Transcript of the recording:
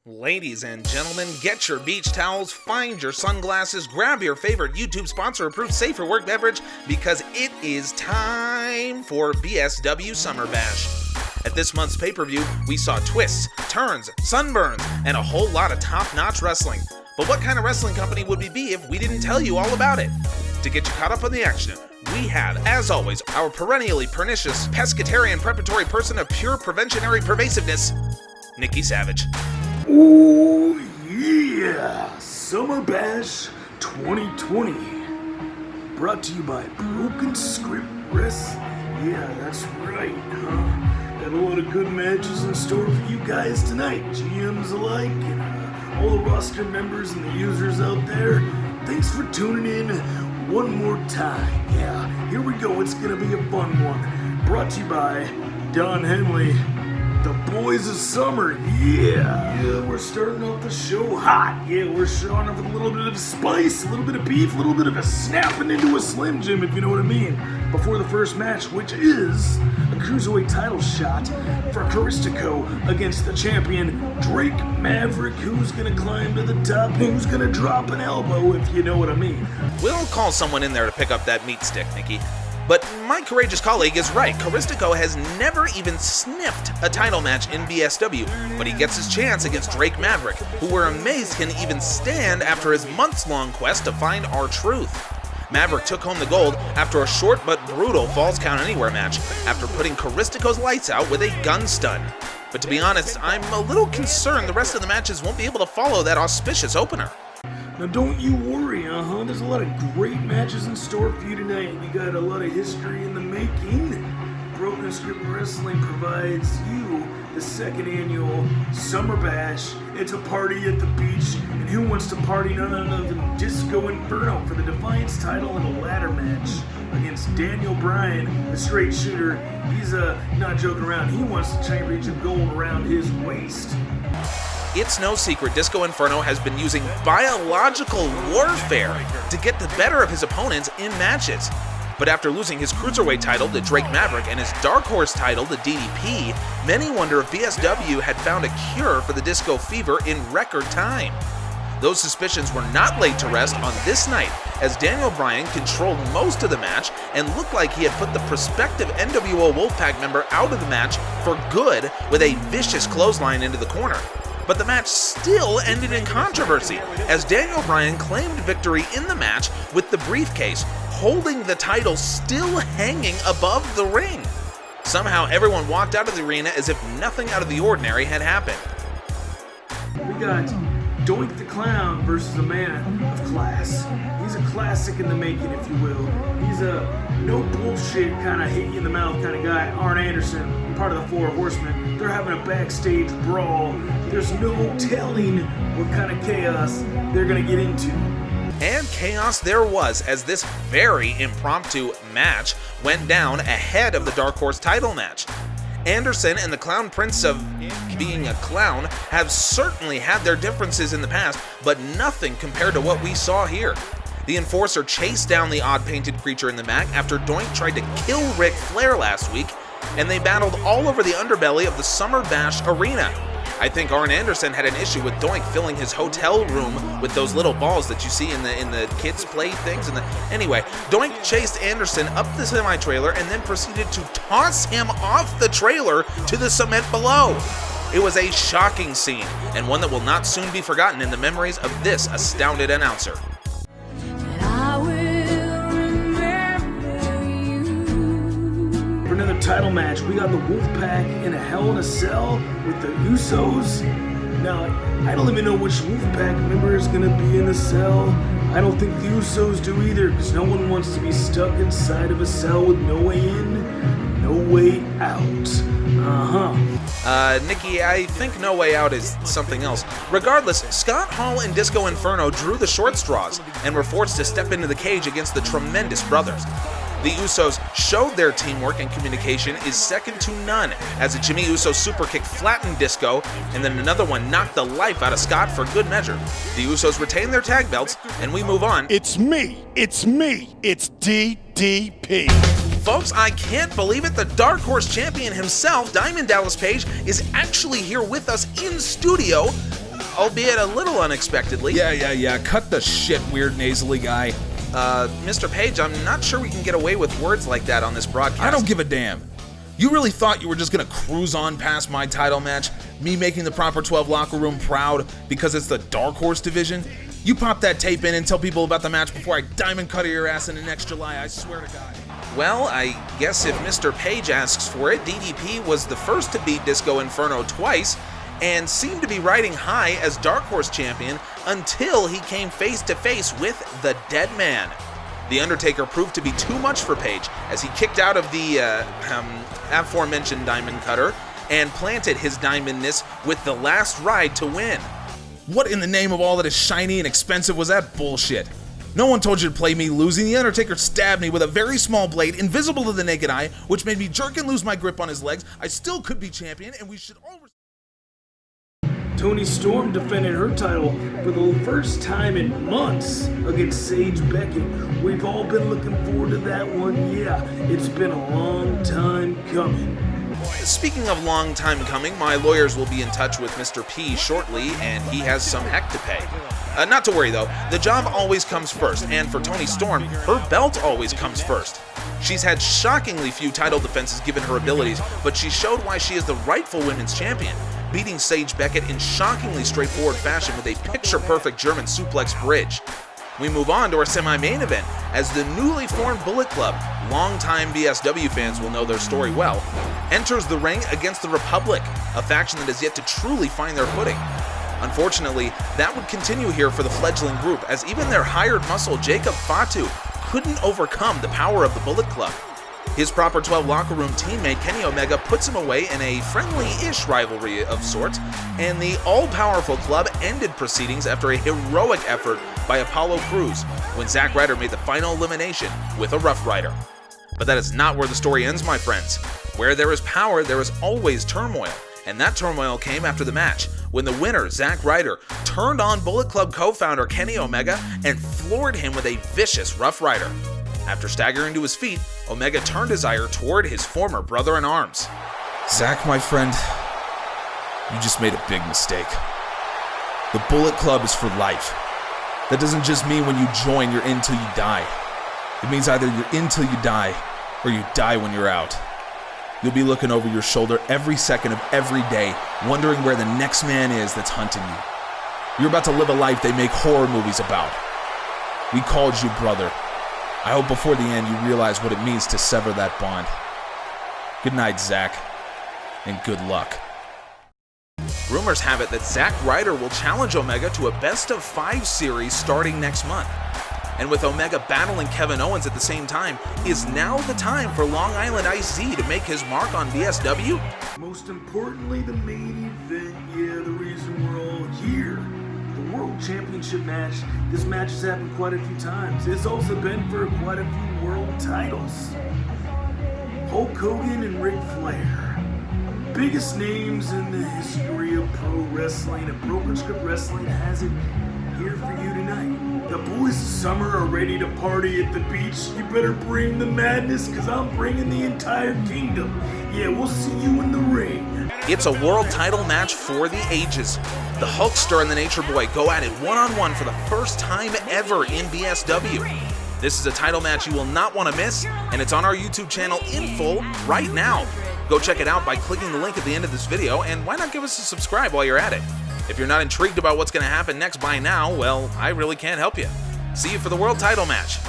Ladies and gentlemen, get your beach towels, find your sunglasses, grab your favorite YouTube sponsor-approved Safe for Work beverage, because it is time for BSW Summer Bash. At this month's pay-per-view, we saw twists, turns, sunburns, and a whole lot of top-notch wrestling. But what kind of wrestling company would we be if we didn't tell you all about it? To get you caught up on the action, we have, as always, our perennially pernicious, pescatarian preparatory person of pure preventionary pervasiveness, Nikki Savage. Oh yeah! Summer Bash 2020. Brought to you by Broken Script Wrestling. Yeah, that's right, huh? Got a lot of good matches in store for you guys tonight. GMs alike and all the roster members and the users out there. Thanks for tuning in one more time. Yeah, here we go. It's gonna be a fun one. Brought to you by Don Henley. The Boys of Summer, yeah, we're starting off the show hot. Yeah, we're starting off with a little bit of spice, a little bit of beef, a little bit of a snapping into a Slim Jim, if you know what I mean. Before the first match, which is a Cruiserweight title shot for Caristico against the champion, Drake Maverick, who's gonna climb to the top, who's gonna drop an elbow, if you know what I mean. We'll call someone in there to pick up that meat stick, Nikki. But my courageous colleague is right. Caristico has never even sniffed a title match in BSW, but he gets his chance against Drake Maverick, who we're amazed can even stand after his months-long quest to find our truth. Maverick took home the gold after a short but brutal Falls Count Anywhere match, after putting Caristico's lights out with a gun stun. But to be honest, I'm a little concerned the rest of the matches won't be able to follow that auspicious opener. Now don't you worry, there's a lot of great matches in store for you tonight. We got a lot of history in the making. Broken Script Wrestling provides you the second annual Summer Bash. It's a party at the beach, and who wants to party none other than Disco Inferno for the Defiance title in a ladder match against Bryan, the straight shooter. He's not joking around. He wants the championship gold around his waist. It's no secret Disco Inferno has been using biological warfare to get the better of his opponents in matches. But after losing his Cruiserweight title to Drake Maverick and his Dark Horse title to DDP, many wonder if BSW had found a cure for the disco fever in record time. Those suspicions were not laid to rest on this night, as Bryan controlled most of the match and looked like he had put the prospective NWO Wolfpack member out of the match for good with a vicious clothesline into the corner. But the match still ended in controversy, as Bryan claimed victory in the match with the briefcase, holding the title still hanging above the ring. Somehow everyone walked out of the arena as if nothing out of the ordinary had happened. We got Doink the Clown versus a man of class. He's a classic in the making, if you will. He's a no bullshit kind of hit you in the mouth kind of guy. Arn Anderson, part of the Four Horsemen, they're having a backstage brawl. There's no telling what kind of chaos they're gonna get into. And chaos there was, as this very impromptu match went down ahead of the Dark Horse title match. Anderson and the Clown Prince of being a clown have certainly had their differences in the past, but nothing compared to what we saw here. The Enforcer chased down the odd-painted creature in the back after Doink tried to kill Ric Flair last week, and they battled all over the underbelly of the Summer Bash arena. I think Arn Anderson had an issue with Doink filling his hotel room with those little balls that you see in the kids' play things. Anyway, Doink chased Anderson up the semi-trailer and then proceeded to toss him off the trailer to the cement below. It was a shocking scene, and one that will not soon be forgotten in the memories of this astounded announcer. For another title match, we got the Wolfpack in a Hell in a Cell with the Usos. Now, I don't even know which Wolfpack member is going to be in the cell. I don't think the Usos do either, because no one wants to be stuck inside of a cell with no way in, no way out. Nikki, I think No Way Out is something else. Regardless, Scott Hall and Disco Inferno drew the short straws and were forced to step into the cage against the tremendous brothers. The Usos showed their teamwork and communication is second to none, as a Jimmy Uso superkick flattened Disco, and then another one knocked the life out of Scott for good measure. The Usos retain their tag belts, and we move on. It's me, it's DDP. Folks, I can't believe it. The Dark Horse champion himself, Diamond Dallas Page, is actually here with us in studio. albeit a little unexpectedly. Yeah. Cut the shit, weird nasally guy. Mr. Page, I'm not sure we can get away with words like that on this broadcast. I don't give a damn. You really thought you were just gonna cruise on past my title match? Me making the Proper 12 locker room proud because it's the Dark Horse division? You pop that tape in and tell people about the match before I diamond cut your ass in the next July, I swear to God. Well, I guess if Mr. Page asks for it, DDP was the first to beat Disco Inferno twice and seemed to be riding high as Dark Horse champion until he came face to face with the Dead Man. The Undertaker proved to be too much for Page as he kicked out of the aforementioned diamond cutter and planted his diamondness with the last ride to win. What in the name of all that is shiny and expensive was that bullshit? No one told you to play me losing. The Undertaker stabbed me with a very small blade, invisible to the naked eye, which made me jerk and lose my grip on his legs. I still could be champion, and we should all... Toni Storm defended her title for the first time in months against Sage Beckett. We've all been looking forward to that one. Yeah, it's been a long time coming. Speaking of long time coming, my lawyers will be in touch with Mr. P shortly, and he has some heck to pay. Not to worry though, the job always comes first, and for Toni Storm, her belt always comes first. She's had shockingly few title defenses given her abilities, but she showed why she is the rightful women's champion, beating Sage Beckett in shockingly straightforward fashion with a picture-perfect German suplex bridge. We move on to our semi-main event, as the newly formed Bullet Club, longtime BSW fans will know their story well, enters the ring against the Republic, a faction that has yet to truly find their footing. Unfortunately, that would continue here for the fledgling group, as even their hired muscle, Jacob Fatu, couldn't overcome the power of the Bullet Club. His Proper 12 locker room teammate Kenny Omega puts him away in a friendly-ish rivalry of sorts, and the all-powerful club ended proceedings after a heroic effort by Apollo Crews when Zack Ryder made the final elimination with a Rough Rider. But that is not where the story ends, my friends. Where there is power, there is always turmoil, and that turmoil came after the match, when the winner, Zack Ryder, turned on Bullet Club co-founder Kenny Omega and floored him with a vicious Rough Rider. After staggering to his feet, Omega turned his ire toward his former brother-in-arms. Zack, my friend, you just made a big mistake. The Bullet Club is for life. That doesn't just mean when you join, you're in till you die. It means either you're in till you die, or you die when you're out. You'll be looking over your shoulder every second of every day, wondering where the next man is that's hunting you. You're about to live a life they make horror movies about. We called you brother. I hope before the end you realize what it means to sever that bond. Good night, Zack, and good luck. Rumors have it that Zack Ryder will challenge Omega to a best-of-5 series starting next month. And with Omega battling Kevin Owens at the same time, is now the time for Long Island IC to make his mark on BSW? Most importantly, the main event, yeah, the reason we're all here. The World Championship match. This match has happened quite a few times. It's also been for quite a few world titles. Hulk Hogan and Ric Flair. Biggest names in the history of pro wrestling, and Broken Script Wrestling has it here for you tonight. The boys of summer are ready to party at the beach. You better bring the madness, cause I'm bringing the entire kingdom. Yeah, we'll see you in the ring. It's a world title match for the ages. The Hulkster and the Nature Boy go at it one-on-one for the first time ever in BSW. This is a title match you will not want to miss, and it's on our YouTube channel in full right now. Go check it out by clicking the link at the end of this video, and why not give us a subscribe while you're at it? If you're not intrigued about what's going to happen next by now, well, I really can't help you. See you for the world title match.